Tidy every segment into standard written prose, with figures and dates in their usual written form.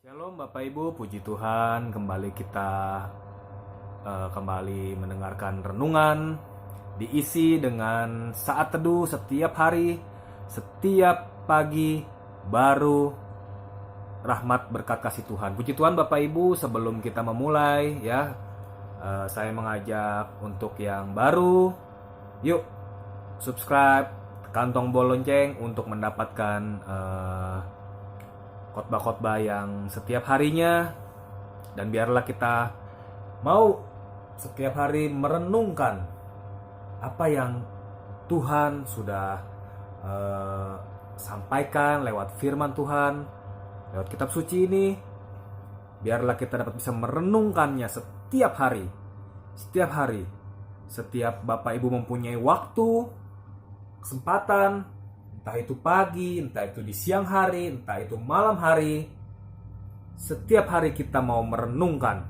Shalom Bapak Ibu, puji Tuhan kembali kita kembali mendengarkan renungan diisi dengan saat teduh setiap hari, setiap pagi baru rahmat berkat kasih Tuhan. Puji Tuhan Bapak Ibu, sebelum kita memulai ya, saya mengajak untuk yang baru, yuk subscribe, tekan tombol lonceng untuk mendapatkan khotbah-khotbah yang setiap harinya, dan biarlah kita mau setiap hari merenungkan apa yang Tuhan sudah sampaikan lewat firman Tuhan, lewat kitab suci ini. Biarlah kita dapat bisa merenungkannya setiap hari. Setiap Bapak Ibu mempunyai waktu, kesempatan, entah itu pagi, entah itu di siang hari, entah itu malam hari, setiap hari kita mau merenungkan,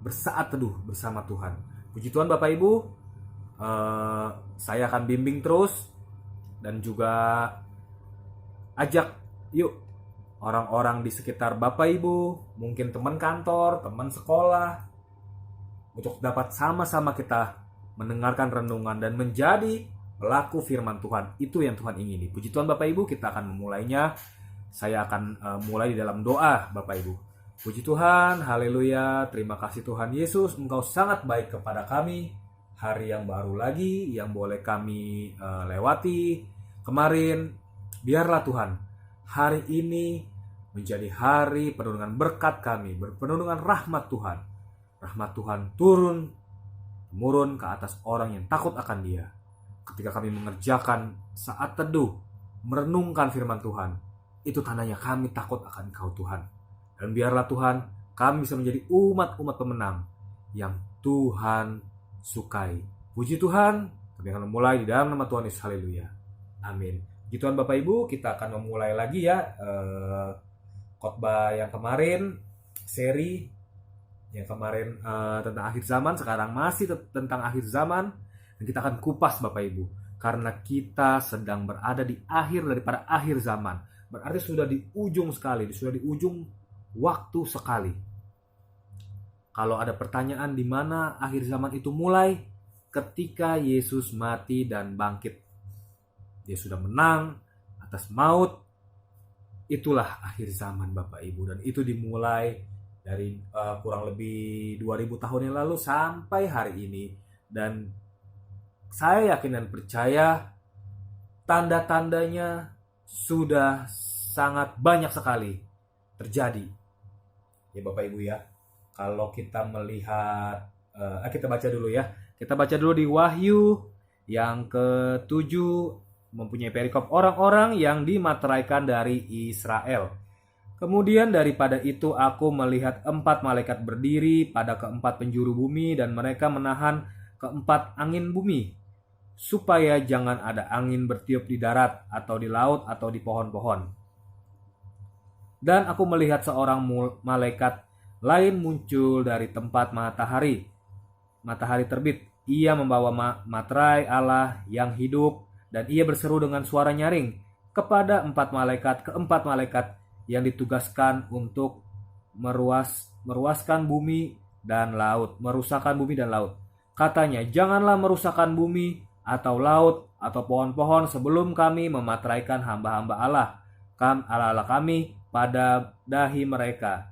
bersaat teduh bersama Tuhan. Puji Tuhan Bapak Ibu, saya akan bimbing terus dan juga ajak yuk orang-orang di sekitar Bapak Ibu, mungkin teman kantor, teman sekolah, untuk dapat sama-sama kita mendengarkan renungan dan menjadi pelaku firman Tuhan. Itu yang Tuhan ingini. Puji Tuhan Bapak Ibu, kita akan memulainya. Saya akan mulai di dalam doa Bapak Ibu. Puji Tuhan, haleluya. Terima kasih Tuhan Yesus, Engkau sangat baik kepada kami. Hari yang baru lagi yang boleh kami lewati kemarin. Biarlah Tuhan, hari ini menjadi hari penuh dengan berkat kami, penuh dengan rahmat Tuhan. Rahmat Tuhan turun ke atas orang yang takut akan Dia. Ketika kami mengerjakan saat teduh, merenungkan firman Tuhan, itu tandanya kami takut akan Engkau Tuhan. Dan biarlah Tuhan, kami bisa menjadi umat-umat pemenang yang Tuhan sukai. Puji Tuhan, kami akan memulai di dalam nama Tuhan Yesus, haleluya. Amin. Puji Tuhan Bapak Ibu, kita akan memulai lagi ya khotbah yang kemarin, seri yang kemarin tentang akhir zaman, sekarang masih tentang akhir zaman. Dan kita akan kupas Bapak Ibu, karena kita sedang berada di akhir daripada akhir zaman. Berarti sudah di ujung sekali, sudah di ujung waktu sekali. Kalau ada pertanyaan di mana akhir zaman itu mulai, ketika Yesus mati dan bangkit. Dia sudah menang atas maut. Itulah akhir zaman Bapak Ibu, dan itu dimulai dari kurang lebih 2000 tahun yang lalu sampai hari ini. Dan saya yakin dan percaya tanda-tandanya sudah sangat banyak sekali terjadi. Ya Bapak Ibu ya. Kalau kita melihat, kita baca dulu ya. Kita baca dulu di Wahyu yang ke-7, mempunyai perikop orang-orang yang dimateraikan dari Israel. Kemudian daripada itu aku melihat 4 malaikat berdiri pada keempat penjuru bumi, dan mereka menahan keempat angin bumi, supaya jangan ada angin bertiup di darat atau di laut atau di pohon-pohon. Dan aku melihat seorang malaikat lain muncul dari tempat matahari terbit. Ia membawa materai Allah yang hidup, dan ia berseru dengan suara nyaring kepada keempat malaikat yang ditugaskan untuk merusakkan bumi dan laut. Katanya, janganlah merusakkan bumi atau laut atau pohon-pohon sebelum kami memateraikan hamba-hamba Allah kami pada dahi mereka.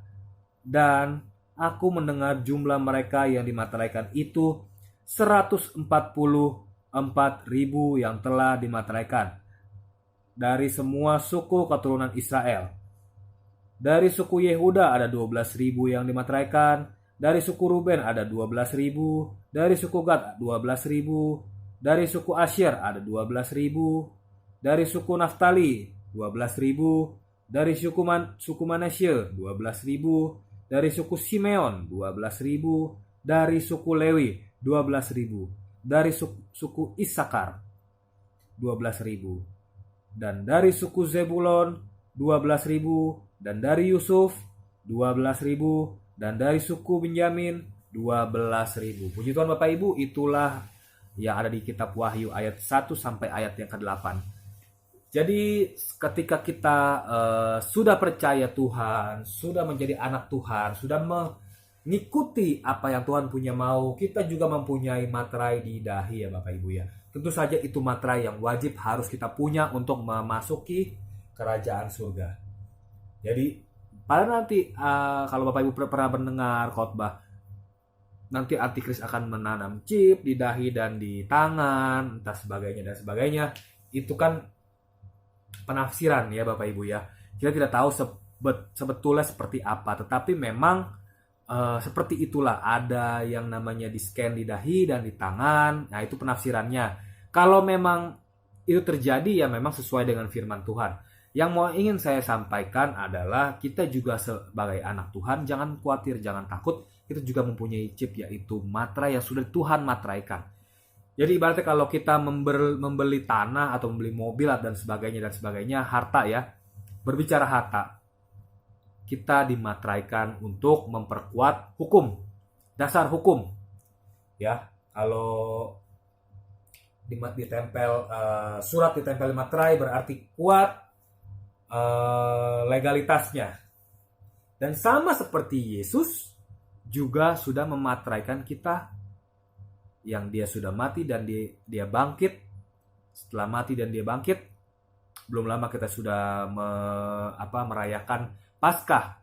Dan aku mendengar jumlah mereka yang dimateraikan itu 144.000 yang telah dimateraikan dari semua suku keturunan Israel. Dari suku Yehuda ada 12.000 yang dimateraikan. Dari suku Ruben ada 12.000. Dari suku Gad 12.000. Dari suku Asyer ada 12.000. Dari suku Naftali 12.000. Dari suku Manasye 12.000. Dari suku Simeon 12.000. Dari suku Lewi 12.000. Dari suku Isakar 12.000. Dan dari suku Zebulon 12.000. Dan dari Yusuf 12.000. Dan dari suku Benyamin 12.000. Puji Tuhan Bapak Ibu, itulah yang ada di kitab Wahyu ayat 1 sampai ayat yang ke-8. Jadi ketika kita sudah percaya Tuhan, sudah menjadi anak Tuhan, sudah mengikuti apa yang Tuhan punya mau, kita juga mempunyai materai di dahi ya Bapak Ibu ya. Tentu saja itu materai yang wajib harus kita punya untuk memasuki kerajaan surga. Jadi pada nanti kalau Bapak Ibu pernah mendengar khotbah, nanti antikris akan menanam chip di dahi dan di tangan, entah sebagainya dan sebagainya. Itu kan penafsiran ya Bapak Ibu ya. Kita tidak tahu sebetulnya seperti apa, tetapi memang seperti itulah, ada yang namanya di scan di dahi dan di tangan. Nah, itu penafsirannya. Kalau memang itu terjadi ya memang sesuai dengan firman Tuhan. Yang mau ingin saya sampaikan adalah kita juga sebagai anak Tuhan jangan khawatir, jangan takut. Kita juga mempunyai chip, yaitu materai yang sudah Tuhan materaikan. Jadi ibaratnya kalau kita membeli tanah atau membeli mobil dan sebagainya, harta ya. Berbicara harta, kita dimateraikan untuk memperkuat hukum, dasar hukum. Ya, kalau ditempel surat ditempel materai berarti kuat legalitasnya. Dan sama seperti Yesus juga sudah memateraikan kita, yang dia sudah mati dan dia bangkit. Setelah mati dan dia bangkit, belum lama kita sudah merayakan Paskah,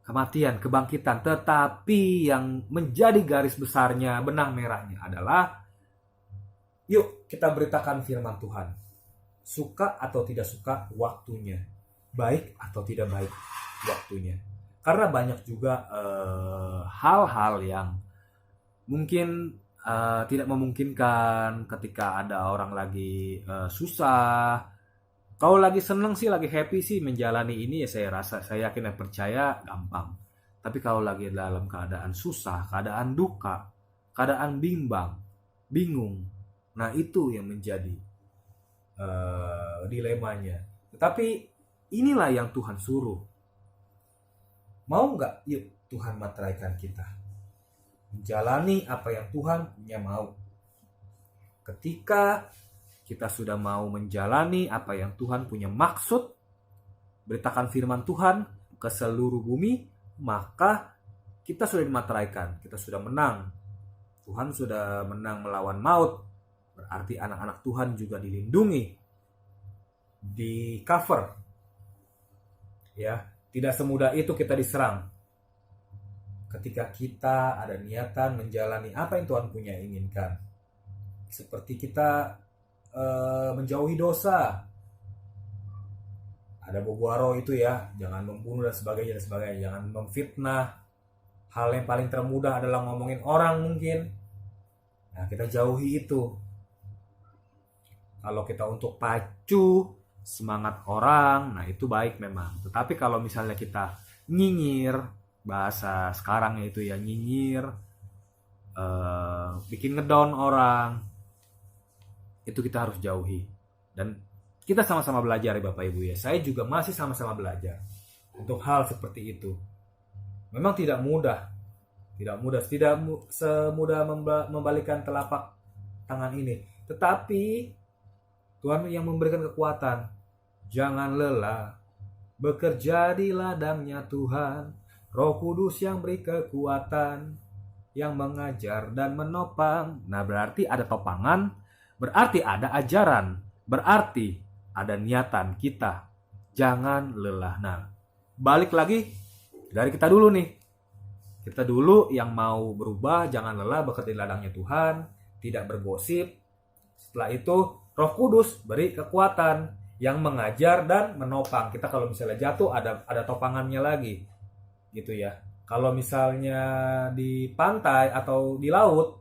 kematian, kebangkitan. Tetapi yang menjadi garis besarnya, benang merahnya adalah, yuk kita beritakan firman Tuhan. Suka atau tidak suka waktunya, baik atau tidak baik waktunya. Karena banyak juga hal-hal yang mungkin tidak memungkinkan ketika ada orang lagi susah. Kalau lagi seneng sih, lagi happy sih menjalani ini ya, saya yakin dan percaya gampang. Tapi kalau lagi dalam keadaan susah, keadaan duka, keadaan bingung, nah itu yang menjadi dilemanya. Tetapi inilah yang Tuhan suruh. Mau nggak? Yuk Tuhan materaikan kita menjalani apa yang Tuhan punya mau. Ketika kita sudah mau menjalani apa yang Tuhan punya maksud, beritakan firman Tuhan ke seluruh bumi, maka kita sudah dimateraikan, kita sudah menang. Tuhan sudah menang melawan maut. Berarti anak-anak Tuhan juga dilindungi, di cover. Ya, tidak semudah itu kita diserang. Ketika kita ada niatan menjalani apa yang Tuhan punya inginkan. Seperti kita menjauhi dosa. Ada boboaro itu ya, jangan membunuh dan sebagainya, jangan memfitnah. Hal yang paling termudah adalah ngomongin orang mungkin. Nah, kita jauhi itu. Kalau kita untuk pacu semangat orang, nah itu baik memang. Tetapi kalau misalnya kita nyinyir, bahasa sekarang itu ya nyinyir, bikin ngedown orang, itu kita harus jauhi. Dan kita sama-sama belajar ya Bapak Ibu ya. Saya juga masih sama-sama belajar untuk hal seperti itu. Memang tidak mudah, tidak semudah membalikkan telapak tangan ini. Tetapi Tuhan yang memberikan kekuatan. Jangan lelah, bekerja di ladangnya Tuhan. Roh Kudus yang beri kekuatan, yang mengajar dan menopang. Nah, berarti ada topangan, berarti ada ajaran, berarti ada niatan kita. Jangan lelah. Nah, balik lagi dari kita dulu nih. Kita dulu yang mau berubah, jangan lelah bekerja di ladangnya Tuhan, tidak bergosip. Setelah itu, Roh Kudus beri kekuatan yang mengajar dan menopang. Kita kalau misalnya jatuh ada topangannya lagi. Gitu ya. Kalau misalnya di pantai atau di laut,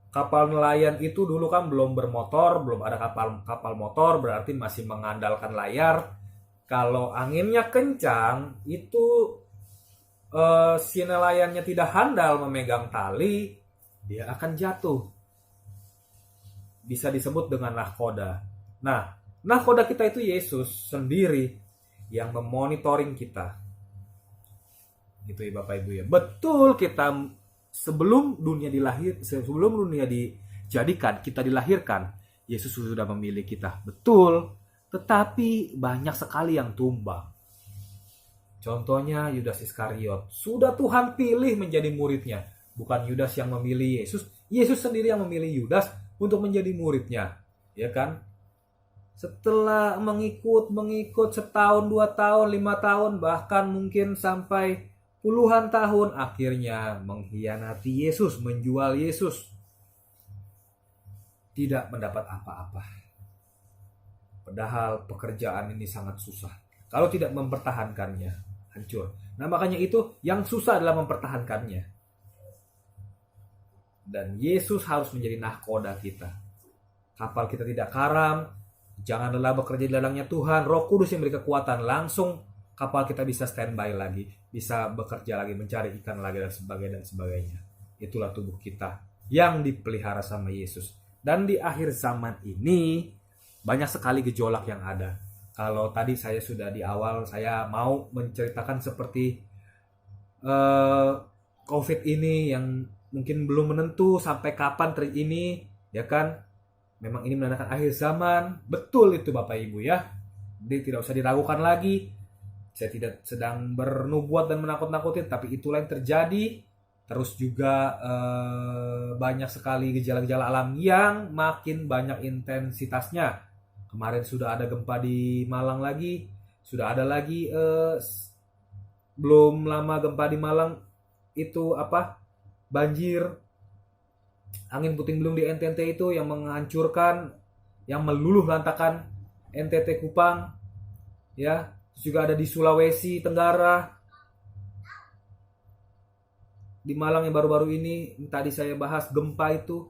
kapal nelayan itu dulu kan belum bermotor, belum ada kapal motor, berarti masih mengandalkan layar. Kalau anginnya kencang, itu si nelayannya tidak handal memegang tali, dia akan jatuh. Bisa disebut dengan nahkoda. Nah, nahkoda kita itu Yesus sendiri yang memonitoring kita. Gitu ya Bapak Ibu ya. Betul, kita sebelum dunia dijadikan, kita dilahirkan, Yesus sudah memilih kita. Betul, tetapi banyak sekali yang tumbang. Contohnya Yudas Iskariot. Sudah Tuhan pilih menjadi muridnya. Bukan Yudas yang memilih Yesus. Yesus sendiri yang memilih Yudas untuk menjadi muridnya. Ya kan? Setelah mengikut setahun, 2 tahun, 5 tahun, bahkan mungkin sampai puluhan tahun, akhirnya mengkhianati Yesus, menjual Yesus. Tidak mendapat apa-apa. Padahal pekerjaan ini sangat susah. Kalau tidak mempertahankannya, hancur. Nah makanya itu yang susah adalah mempertahankannya. Dan Yesus harus menjadi nahkoda kita. Kapal kita tidak karam, jangan lelah bekerja di ladangnya Tuhan. Roh Kudus yang beri kekuatan, langsung kapal kita bisa standby lagi, bisa bekerja lagi, mencari ikan lagi dan sebagainya. Itulah tubuh kita yang dipelihara sama Yesus. Dan di akhir zaman ini banyak sekali gejolak yang ada. Kalau tadi saya sudah di awal, saya mau menceritakan seperti COVID ini yang mungkin belum menentu sampai kapan ini, ya kan? Memang ini menandakan akhir zaman. Betul itu Bapak Ibu ya. Jadi tidak usah diragukan lagi. Saya tidak sedang bernubuat dan menakut-nakutin, tapi itulah yang terjadi. Terus juga banyak sekali gejala-gejala alam yang makin banyak intensitasnya. Kemarin sudah ada gempa di Malang lagi. Sudah ada lagi belum lama gempa di Malang itu banjir, angin puting beliung di NTT itu yang menghancurkan, yang meluluh lantakan NTT Kupang, ya. Juga ada di Sulawesi Tenggara, di Malang yang baru-baru ini tadi saya bahas gempa itu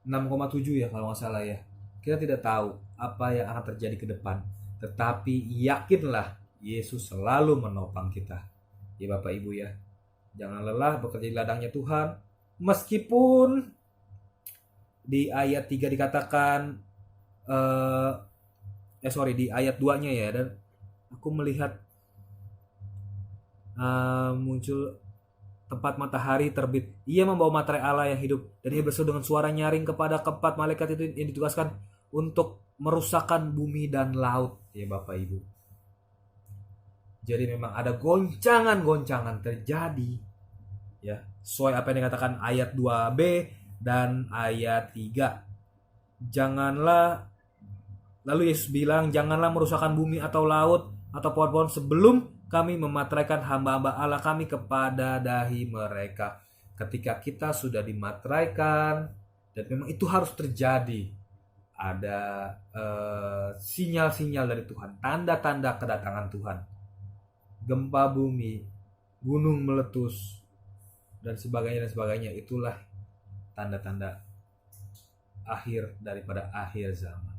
6,7 ya kalau nggak salah ya. Kita tidak tahu apa yang akan terjadi ke depan, tetapi yakinlah Yesus selalu menopang kita. Ya Bapak Ibu ya. Jangan lelah bekerja di ladangnya Tuhan. Meskipun di ayat 3 dikatakan di ayat 2-nya ya, dan aku melihat muncul tempat matahari terbit. Ia membawa materai Allah yang hidup, dan ia berseru dengan suara nyaring kepada keempat malaikat itu yang ditugaskan untuk merusakkan bumi dan laut. Ya Bapak Ibu. Jadi memang ada goncangan-goncangan terjadi. Ya, sesuai apa yang dikatakan ayat 2b dan ayat 3. Lalu Yesus bilang, janganlah merusakkan bumi atau laut atau pohon-pohon sebelum kami memateraikan hamba-hamba Allah kami kepada dahi mereka. Ketika kita sudah dimateraikan, dan memang itu harus terjadi, ada sinyal-sinyal dari Tuhan, tanda-tanda kedatangan Tuhan. Gempa bumi, gunung meletus, dan sebagainya, itulah tanda-tanda akhir daripada akhir zaman.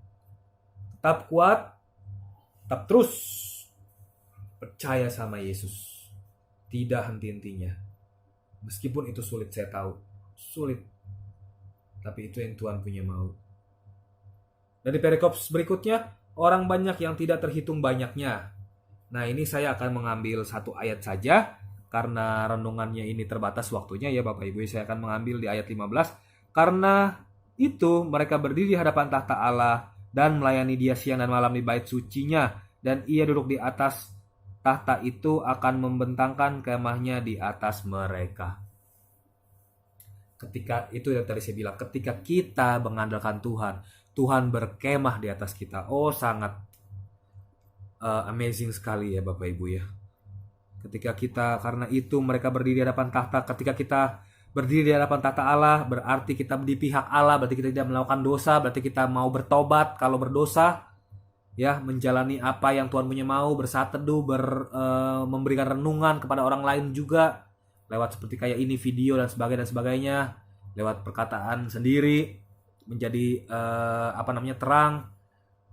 Tetap kuat, tetap terus percaya sama Yesus, tidak henti-hentinya. Meskipun itu sulit, saya tahu sulit, tapi itu yang Tuhan punya mau. Dari perikop berikutnya, orang banyak yang tidak terhitung banyaknya. Nah ini saya akan mengambil satu ayat saja, karena renungannya ini terbatas waktunya ya Bapak Ibu. Saya akan mengambil di ayat 15. Karena itu mereka berdiri di hadapan tahta Allah dan melayani Dia siang dan malam di bait sucinya, dan Ia duduk di atas tahta itu akan membentangkan kemahnya di atas mereka. Ketika itu yang tadi saya bilang, ketika kita mengandalkan Tuhan, Tuhan berkemah di atas kita. Oh sangat amazing sekali ya Bapak Ibu ya. Ketika kita, karena itu mereka berdiri di hadapan tahta. Ketika kita berdiri di hadapan tahta Allah, berarti kita di pihak Allah, berarti kita tidak melakukan dosa, berarti kita mau bertobat kalau berdosa, ya, menjalani apa yang Tuhan punya mau, bersaat teduh, memberikan renungan kepada orang lain juga, lewat seperti kayak ini video dan sebagainya, lewat perkataan sendiri, menjadi terang,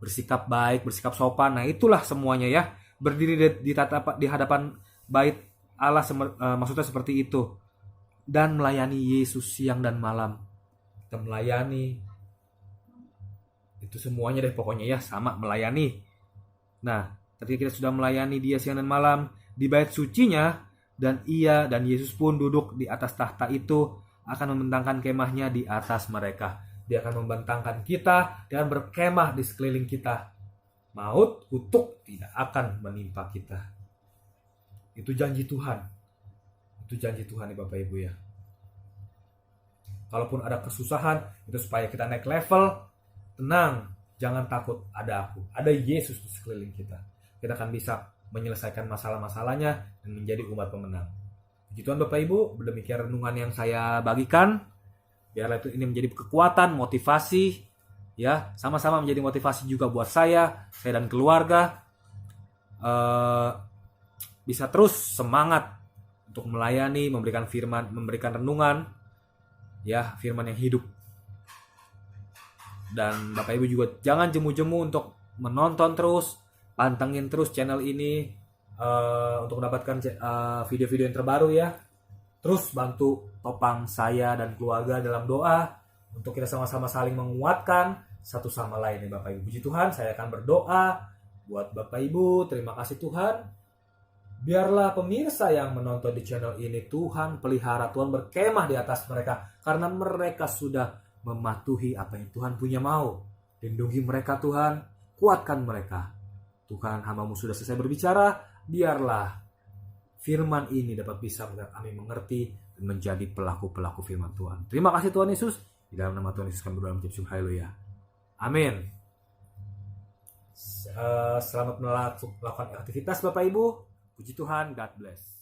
bersikap baik, bersikap sopan. Nah itulah semuanya ya, berdiri di hadapan bait Allah, maksudnya seperti itu, dan melayani Yesus siang dan malam. Kita melayani itu semuanya deh pokoknya ya, sama melayani. Nah ketika kita sudah melayani Dia siang dan malam di bait sucinya, dan Ia dan Yesus pun duduk di atas tahta itu, akan membentangkan kemahnya di atas mereka. Dia akan membentangkan kita dan berkemah di sekeliling kita. Maut, kutuk tidak akan menimpa kita. Itu janji Tuhan. Itu janji Tuhan ya Bapak Ibu ya. Kalaupun ada kesusahan, itu supaya kita naik level. Tenang, jangan takut, ada aku. Ada Yesus di sekeliling kita. Kita akan bisa menyelesaikan masalah-masalahnya dan menjadi umat pemenang. Puji Tuhan Bapak Ibu, demikian renungan yang saya bagikan. Biarlah itu ini menjadi kekuatan, motivasi, ya, sama-sama menjadi motivasi juga buat saya dan keluarga, bisa terus semangat untuk melayani, memberikan firman, memberikan renungan, ya, firman yang hidup. Dan Bapak Ibu juga jangan jemu-jemu untuk menonton terus, pantengin terus channel ini untuk mendapatkan video-video yang terbaru ya. Terus bantu topang saya dan keluarga dalam doa untuk kita sama-sama saling menguatkan satu sama lain ya Bapak Ibu. Puji Tuhan, saya akan berdoa buat Bapak Ibu. Terima kasih Tuhan. Biarlah pemirsa yang menonton di channel ini Tuhan pelihara, Tuhan berkemah di atas mereka karena mereka sudah mematuhi apa yang Tuhan punya mau. Lindungi mereka Tuhan, kuatkan mereka. Tuhan, hamba-Mu sudah selesai berbicara, biarlah firman ini dapat bisa kami mengerti dan menjadi pelaku-pelaku firman Tuhan. Terima kasih Tuhan Yesus. Di dalam nama Tuhan Yesus kami berdoa mengucap haleluya. Amin. Selamat melakukan aktivitas Bapak Ibu. Puji Tuhan, God bless.